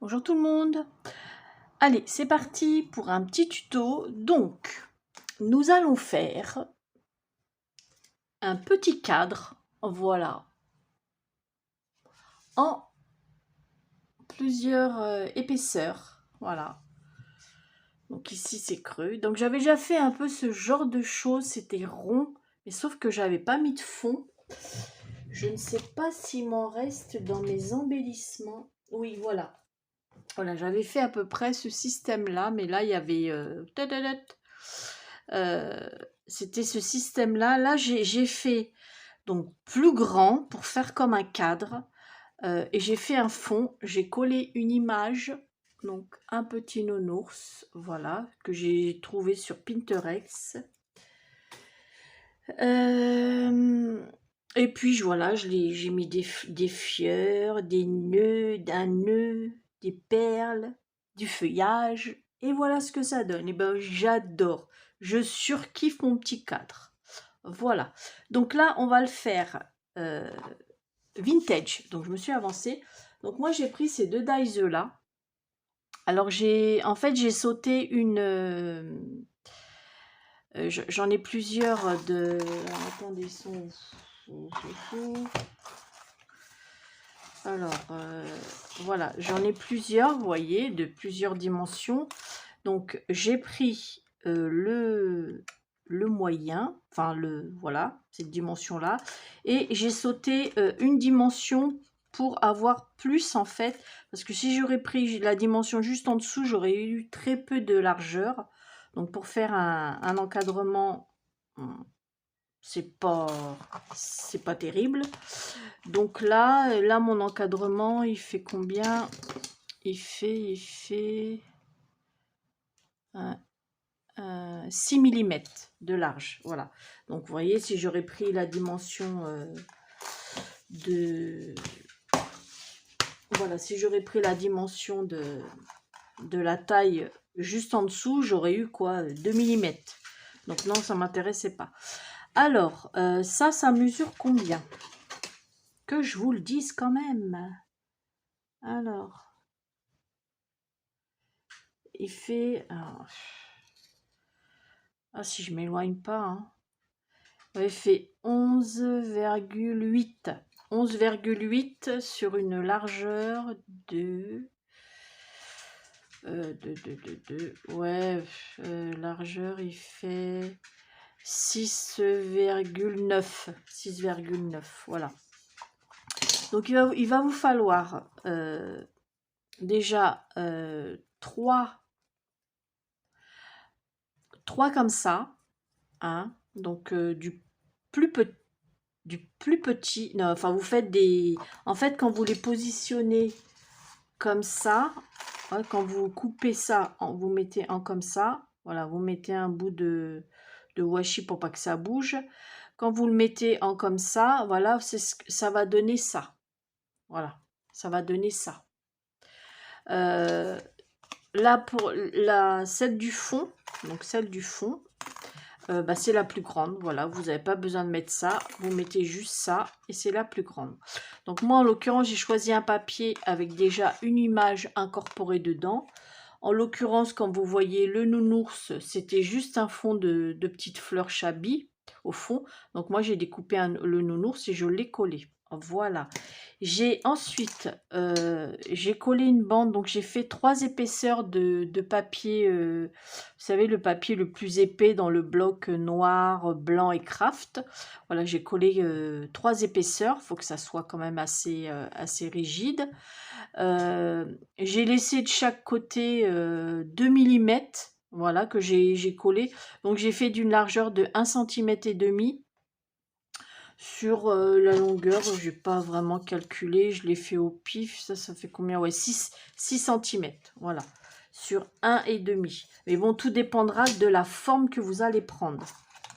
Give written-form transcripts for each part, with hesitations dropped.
Bonjour tout le monde. Allez, c'est parti pour un petit tuto. Donc, nous allons faire un petit cadre, voilà, en plusieurs épaisseurs, voilà. Donc ici c'est creux. Donc j'avais déjà fait un peu ce genre de choses, c'était rond, mais sauf que j'avais pas mis de fond. Je ne sais pas s'il m'en reste dans mes embellissements. Oui, voilà. Voilà, j'avais fait à peu près ce système-là, mais là, il y avait... c'était ce système-là. Là, j'ai fait donc plus grand pour faire comme un cadre. Et j'ai fait un fond. J'ai collé une image, donc un petit nounours, voilà, que j'ai trouvé sur Pinterest. Et puis voilà, j'ai mis des fleurs, des nœuds, d'un nœud, des perles, du feuillage, et voilà ce que ça donne. Et ben j'adore, je surkiffe mon petit cadre. Voilà. Donc là, on va le faire vintage. Donc je me suis avancée. Donc moi j'ai pris ces deux dies là. Alors en fait j'ai sauté une j'en ai plusieurs de... Attendez, alors, voilà, j'en ai plusieurs, vous voyez, de plusieurs dimensions. Donc, j'ai pris le moyen, enfin, voilà, cette dimension-là. Et j'ai sauté une dimension pour avoir plus, en fait. Parce que si j'aurais pris la dimension juste en dessous, j'aurais eu très peu de largeur. Donc, pour faire un encadrement, c'est pas terrible. Donc là mon encadrement il fait combien? Il fait 6 mm de large, voilà. Donc vous voyez, si j'aurais pris la dimension voilà, si j'aurais pris la dimension de la taille juste en dessous, j'aurais eu quoi, 2 mm. Donc non, ça m'intéressait pas. Alors ça mesure combien? Que je vous le dise quand même. Alors, il fait... ah, si je m'éloigne pas, hein. Il fait 11,8. 11,8 sur une largeur de... ouais, largeur, il fait 6,9. 6,9, voilà. Donc, il va vous falloir déjà 3 comme ça, hein, donc du plus petit, non, enfin vous faites des, en fait quand vous les positionnez comme ça, hein, quand vous coupez ça, vous mettez en comme ça, voilà, vous mettez un bout de washi pour pas que ça bouge. Quand vous le mettez en comme ça, voilà, ça va donner ça, voilà, ça va donner ça. Là pour celle du fond, donc celle du fond, bah, c'est la plus grande, voilà, vous n'avez pas besoin de mettre ça, vous mettez juste ça et c'est la plus grande. Donc moi en l'occurrence j'ai choisi un papier avec déjà une image incorporée dedans. En l'occurrence, quand vous voyez le nounours, c'était juste un fond de petites fleurs chablis au fond. Donc moi j'ai découpé le nounours et je l'ai collé. Voilà. J'ai ensuite j'ai collé une bande, donc j'ai fait 3 épaisseurs de papier, vous savez, le papier le plus épais dans le bloc noir, blanc et craft. Voilà, j'ai collé 3 épaisseurs, il faut que ça soit quand même assez rigide. J'ai laissé de chaque côté 2 mm, voilà, que j'ai collé. Donc j'ai fait d'une largeur de 1,5 cm. Sur la longueur, j'ai pas vraiment calculé, je l'ai fait au pif, ça fait combien? Ouais, 6 cm, voilà, sur 1,5. Mais bon, tout dépendra de la forme que vous allez prendre.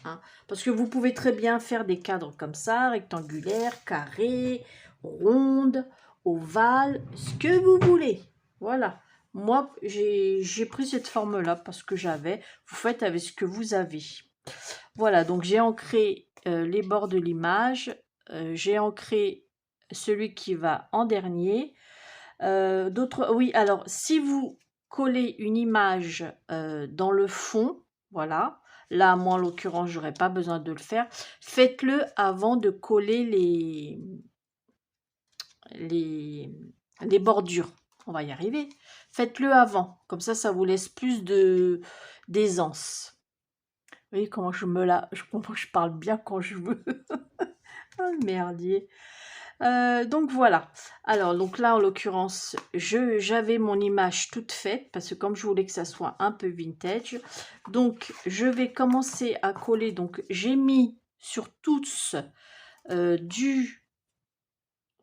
Hein, parce que vous pouvez très bien faire des cadres comme ça, rectangulaires, carrés, rondes, ovales, ce que vous voulez. Voilà. Moi, j'ai pris cette forme-là parce que j'avais. Vous faites avec ce que vous avez. Voilà, donc j'ai ancré les bords de l'image. J'ai ancré celui qui va en dernier. D'autres, oui, alors si vous collez une image dans le fond, voilà, là, moi en l'occurrence, j'aurais pas besoin de le faire. Faites-le avant de coller les, les bordures. On va y arriver. Faites-le avant, comme ça vous laisse plus de d'aisance. Vous voyez comment comment je parle bien quand je veux. Ah, merdier. Donc voilà. Alors donc là en l'occurrence, j'avais mon image toute faite parce que comme je voulais que ça soit un peu vintage, donc je vais commencer à coller. Donc j'ai mis sur tous du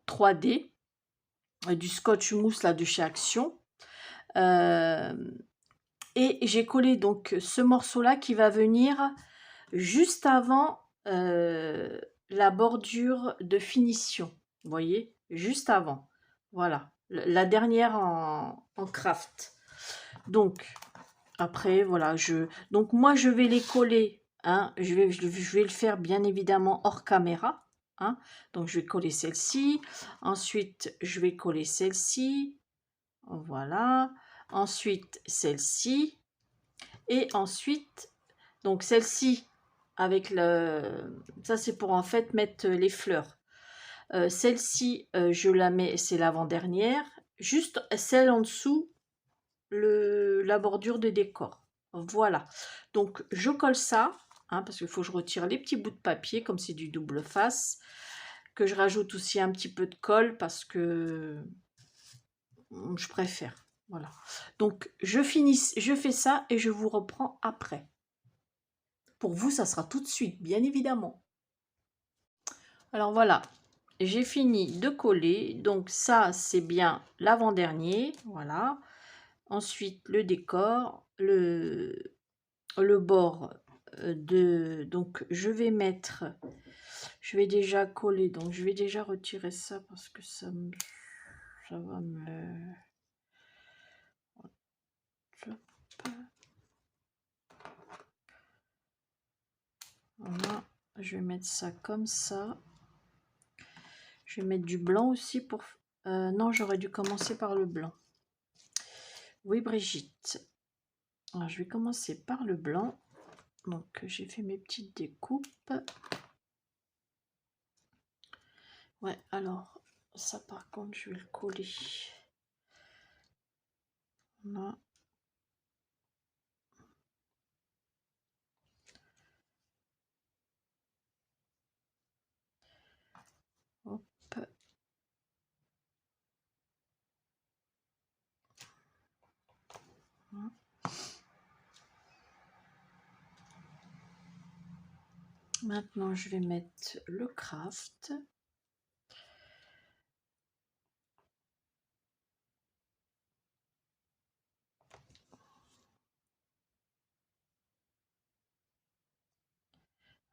3D, du scotch mousse là de chez Action. Et j'ai collé donc ce morceau là qui va venir juste avant la bordure de finition. Vous voyez, juste avant. Voilà, la dernière en craft. Donc, après, voilà, donc moi, je vais les coller. Hein, je vais le faire bien évidemment hors caméra. Hein, donc, je vais coller celle-ci. Ensuite, je vais coller celle-ci. Voilà. Ensuite, celle-ci. Et ensuite, donc celle-ci, avec le... Ça, c'est pour en fait mettre les fleurs. Celle-ci, je la mets, c'est l'avant-dernière. Juste celle en dessous, la bordure de décor. Voilà. Donc, je colle ça, hein, parce qu'il faut que je retire les petits bouts de papier, comme c'est du double face. Que je rajoute aussi un petit peu de colle, parce que je préfère. Voilà. Donc, je fais ça et je vous reprends après. Pour vous, ça sera tout de suite, bien évidemment. Alors voilà, j'ai fini de coller. Donc ça, c'est bien l'avant-dernier. Voilà. Ensuite, le décor, le bord de... Donc, je vais mettre... Je vais déjà coller. Donc, je vais déjà retirer ça parce que ça va me... Voilà. Je vais mettre ça comme ça. Je vais mettre du blanc aussi pour... non, j'aurais dû commencer par le blanc. Oui, Brigitte. Alors, je vais commencer par le blanc. Donc, j'ai fait mes petites découpes. Ouais, alors, ça par contre, je vais le coller. Là. Hop. Maintenant, je vais mettre le craft.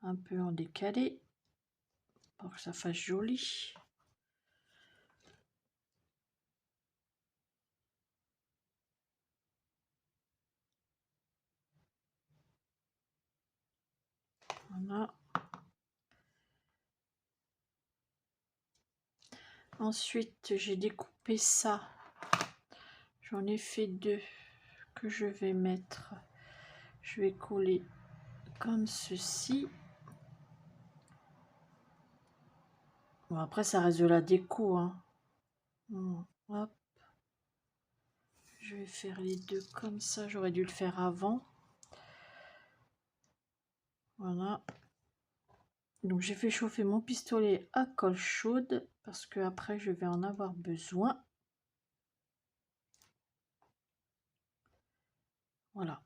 Un peu en décalé pour que ça fasse joli. Voilà. Ensuite, j'ai découpé ça. J'en ai fait deux que je vais mettre. Je vais coller comme ceci. Bon, après, ça reste de la déco. Hein. Hop. Je vais faire les deux comme ça. J'aurais dû le faire avant. Voilà. Donc, j'ai fait chauffer mon pistolet à colle chaude parce que après, je vais en avoir besoin. Voilà.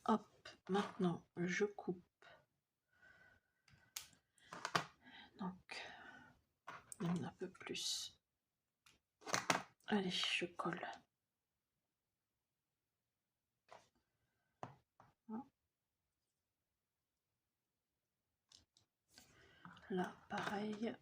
Hop. Maintenant, je coupe. Donc, un peu plus. Allez, je colle. Là, pareil.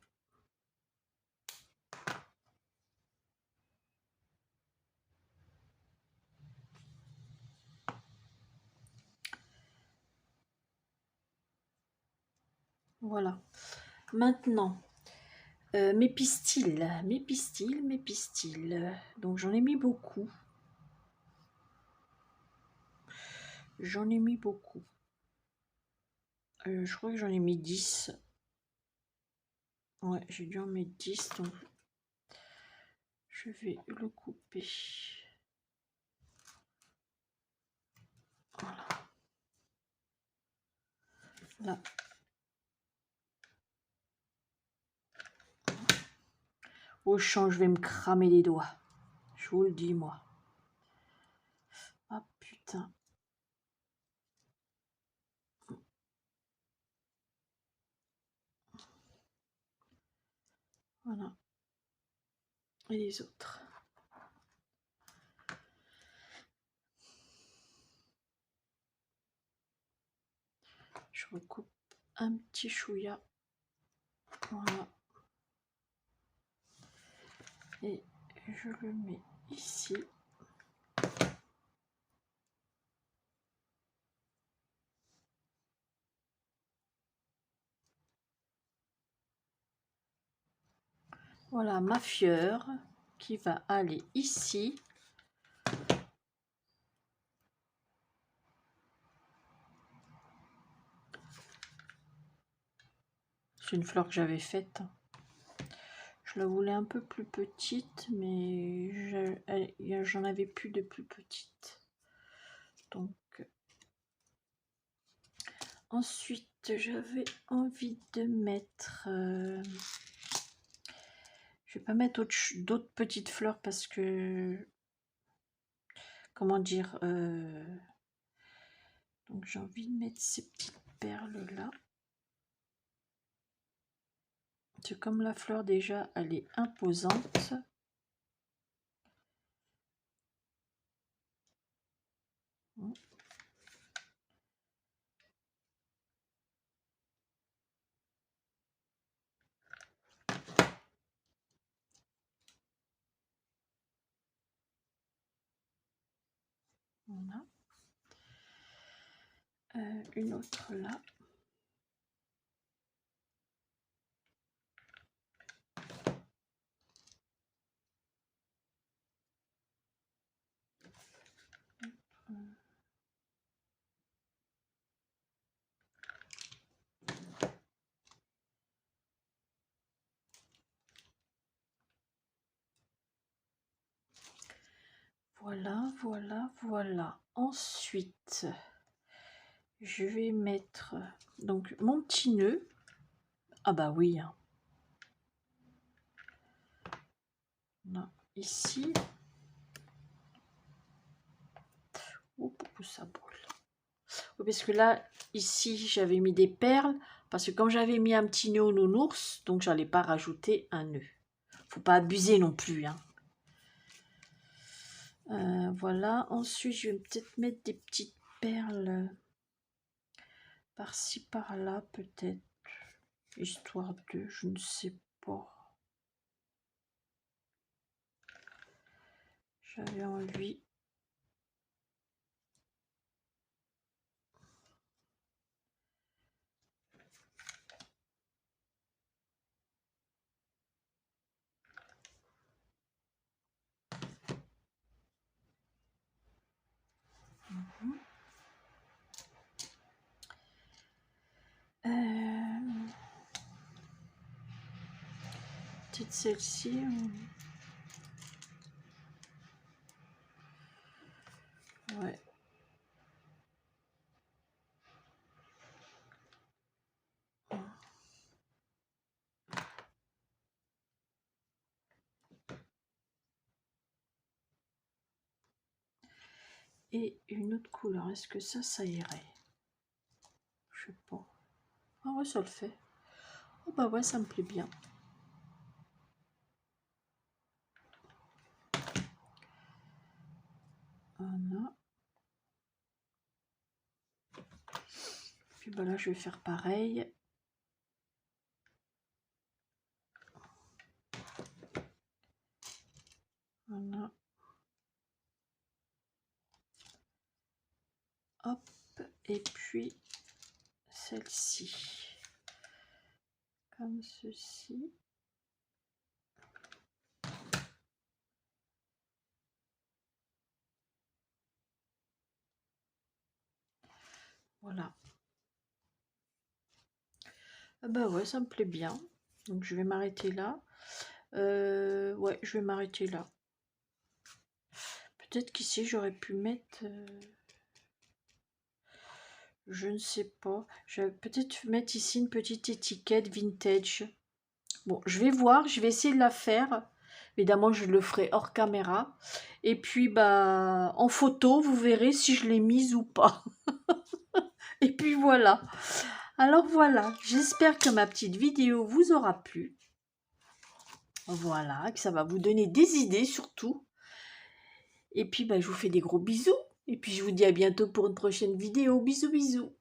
Voilà. Maintenant, Mes pistils, mes pistils, mes pistils. Donc j'en ai mis beaucoup. J'en ai mis beaucoup. Je crois que j'en ai mis 10. Ouais, j'ai dû en mettre 10, donc je vais le couper. Voilà. Là. Au champ, je vais me cramer les doigts. Je vous le dis, moi. Ah, putain. Voilà. Et les autres. Je recoupe un petit chouïa. Voilà. Et je le mets ici. Voilà ma fleur qui va aller ici. C'est une fleur que j'avais faite. Je la voulais un peu plus petite, mais j'en avais plus de plus petite. Donc, ensuite, j'avais envie de mettre... je vais pas mettre d'autres petites fleurs parce que... Comment dire donc, j'ai envie de mettre ces petites perles-là. C'est comme la fleur déjà, elle est imposante. Voilà. Une autre là. Voilà, voilà, voilà. Ensuite, je vais mettre donc mon petit nœud. Ah bah oui. Hein. Là, ici. Ouh, ça boule. Oui, parce que là, ici, j'avais mis des perles. Parce que quand j'avais mis un petit nœud au nounours, donc j'allais pas rajouter un nœud. Faut pas abuser non plus. Hein. Voilà. Ensuite, je vais peut-être mettre des petites perles par-ci, par-là, peut-être. Histoire de, je ne sais pas. J'avais envie. Peut-être celle-ci. Ouais. Et une autre couleur. Est-ce que ça irait? Je sais pas. Ah ouais, ça le fait. Oh bah ouais, ça me plaît bien. Voilà. Puis bah là, je vais faire pareil. Voilà. Hop. Et puis celle-ci. Comme ceci. Voilà. Ah bah ouais, ça me plaît bien. Donc je vais m'arrêter là. Ouais, je vais m'arrêter là. Peut-être qu'ici j'aurais pu mettre... je ne sais pas. Je vais peut-être mettre ici une petite étiquette vintage. Bon, je vais voir, je vais essayer de la faire. Évidemment, je le ferai hors caméra. Et puis, bah, en photo, vous verrez si je l'ai mise ou pas. Et puis voilà. Alors voilà, j'espère que ma petite vidéo vous aura plu. Voilà, que ça va vous donner des idées surtout. Et puis, bah, je vous fais des gros bisous. Et puis, je vous dis à bientôt pour une prochaine vidéo. Bisous, bisous.